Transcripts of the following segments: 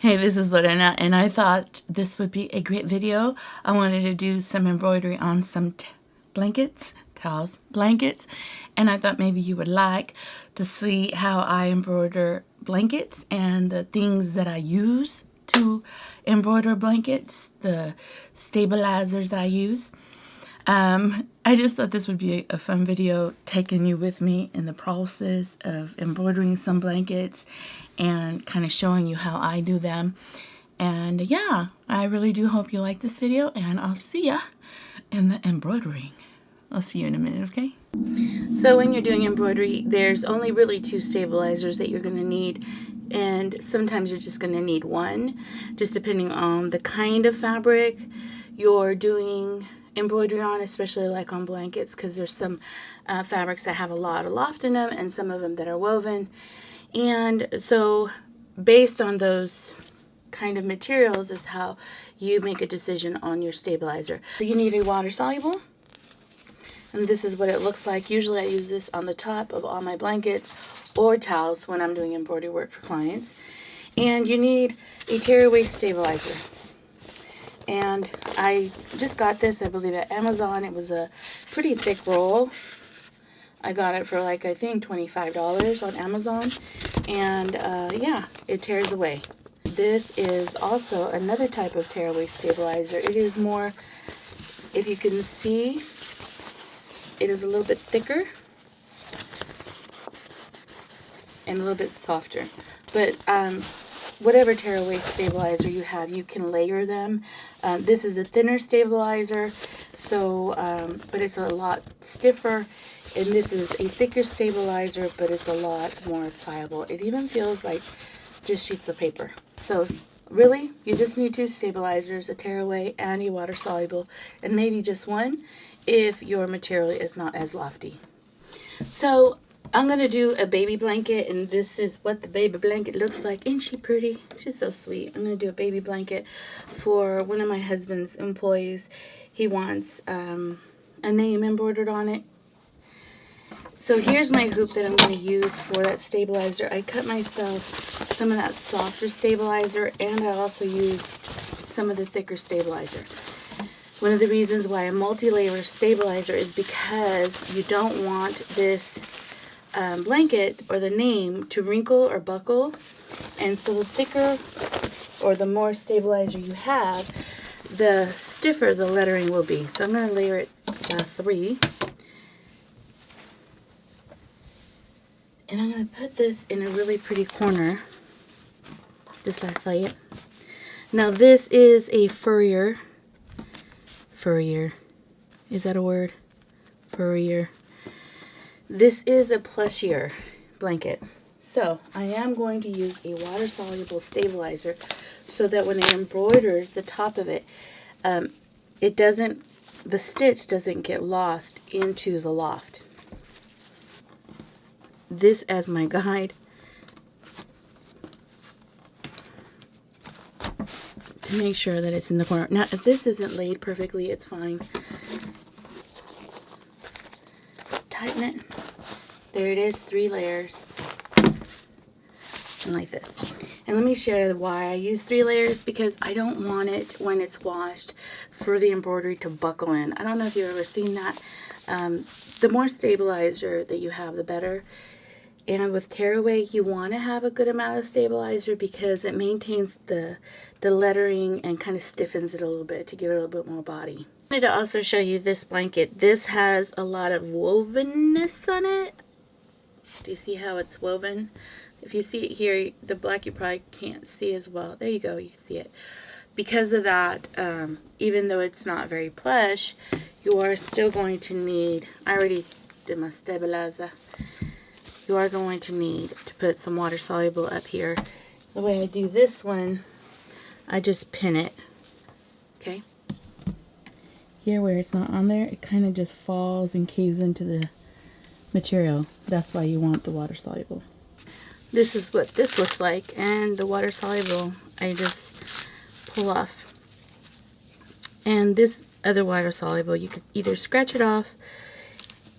Hey, this is Lorena, and I thought this would be a great video. I wanted to do some embroidery on some towels, blankets, and I thought maybe you would like to see how I embroider blankets and the things that I use to embroider blankets, the stabilizers I use. I just thought this would be a fun video, taking you with me in the process of embroidering some blankets and kind of showing you how I do them. And yeah, I really do hope you like this video, and I'll see ya in the embroidering. I'll see you in a minute, okay? So when you're doing embroidery, there's only really 2 stabilizers that you're going to need, and sometimes you're just going to need one, just depending on the kind of fabric you're doing embroidery on, especially like on blankets, because there's some fabrics that have a lot of loft in them and some of them that are woven. And so based on those kind of materials is how you make a decision on your stabilizer. So you need a water soluble, and this is what it looks like. Usually I use this on the top of all my blankets or towels when I'm doing embroidery work for clients. And you need a tearaway stabilizer. And I just got this, I believe, at Amazon. It was a pretty thick roll. I got it for like, I think, $25 on Amazon. And yeah, it tears away. This is also another type of tearaway stabilizer. It is more, if you can see, it is a little bit thicker and a little bit softer. But whatever tearaway stabilizer you have, you can layer them. This is a thinner stabilizer, so but it's a lot stiffer, and this is a thicker stabilizer, but it's a lot more pliable. It even feels like just sheets of paper. So really, you just need 2 stabilizers, a tearaway and a water soluble, and maybe just one if your material is not as lofty. So I'm going to do a baby blanket, and this is what the baby blanket looks like. Isn't she pretty? She's so sweet. I'm going to do a baby blanket for one of my husband's employees. He wants a name embroidered on it. So here's my hoop that I'm going to use for that stabilizer. I cut myself some of that softer stabilizer, and I also used some of the thicker stabilizer. One of the reasons why a multi-layer stabilizer is because you don't want this blanket or the name to wrinkle or buckle, and so the thicker or the more stabilizer you have, the stiffer the lettering will be. So I'm going to layer it 3, and I'm going to put this in a really pretty corner, just like that. Now this is a furrier, is that a word? Furrier. This is a plushier blanket. So I am going to use a water soluble stabilizer so that when it embroiders the top of it, the stitch doesn't get lost into the loft. This as my guide to make sure that it's in the corner. Now if this isn't laid perfectly, it's fine. Tighten it. There it is, 3 layers. And like this. And let me share why I use 3 layers, because I don't want it when it's washed for the embroidery to buckle in. I don't know if you've ever seen that. The more stabilizer that you have, the better. And with tearaway, you want to have a good amount of stabilizer because it maintains the lettering and kind of stiffens it a little bit to give it a little bit more body. I wanted to also show you this blanket. This has a lot of wovenness on it. Do you see how it's woven? If you see it here, the black you probably can't see as well. There you go, you can see it. Because of that, even though it's not very plush, you are still going to need, I already did my stabilizer, you are going to need to put some water soluble up here. The way I do this one, I just pin it, okay? Here where it's not on there, it kind of just falls and caves into the material. That's why you want the water soluble. This is what this looks like, and the water soluble I just pull off. And this other water soluble, you could either scratch it off,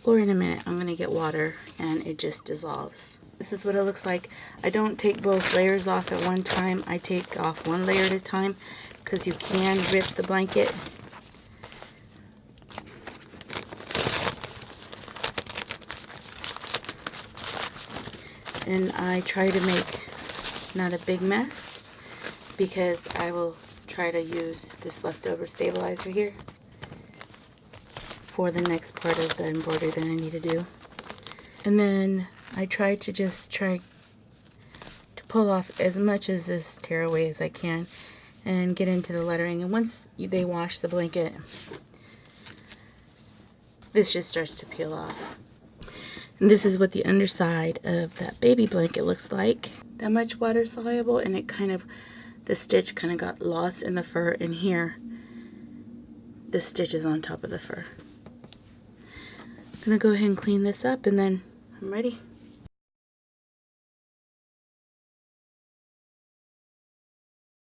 or in a minute I'm going to get water and it just dissolves. This is what it looks like. I don't take both layers off at one time. I take off one layer at a time because you can rip the blanket. And I try to make not a big mess because I will try to use this leftover stabilizer here for the next part of the embroidery that I need to do. And then I try to pull off as much as this tearaway as I can and get into the lettering. And once they wash the blanket, this just starts to peel off. And this is what the underside of that baby blanket looks like. That much water soluble, and it kind of, the stitch kind of got lost in the fur, and here the stitch is on top of the fur. I'm gonna go ahead and clean this up, and then I'm ready.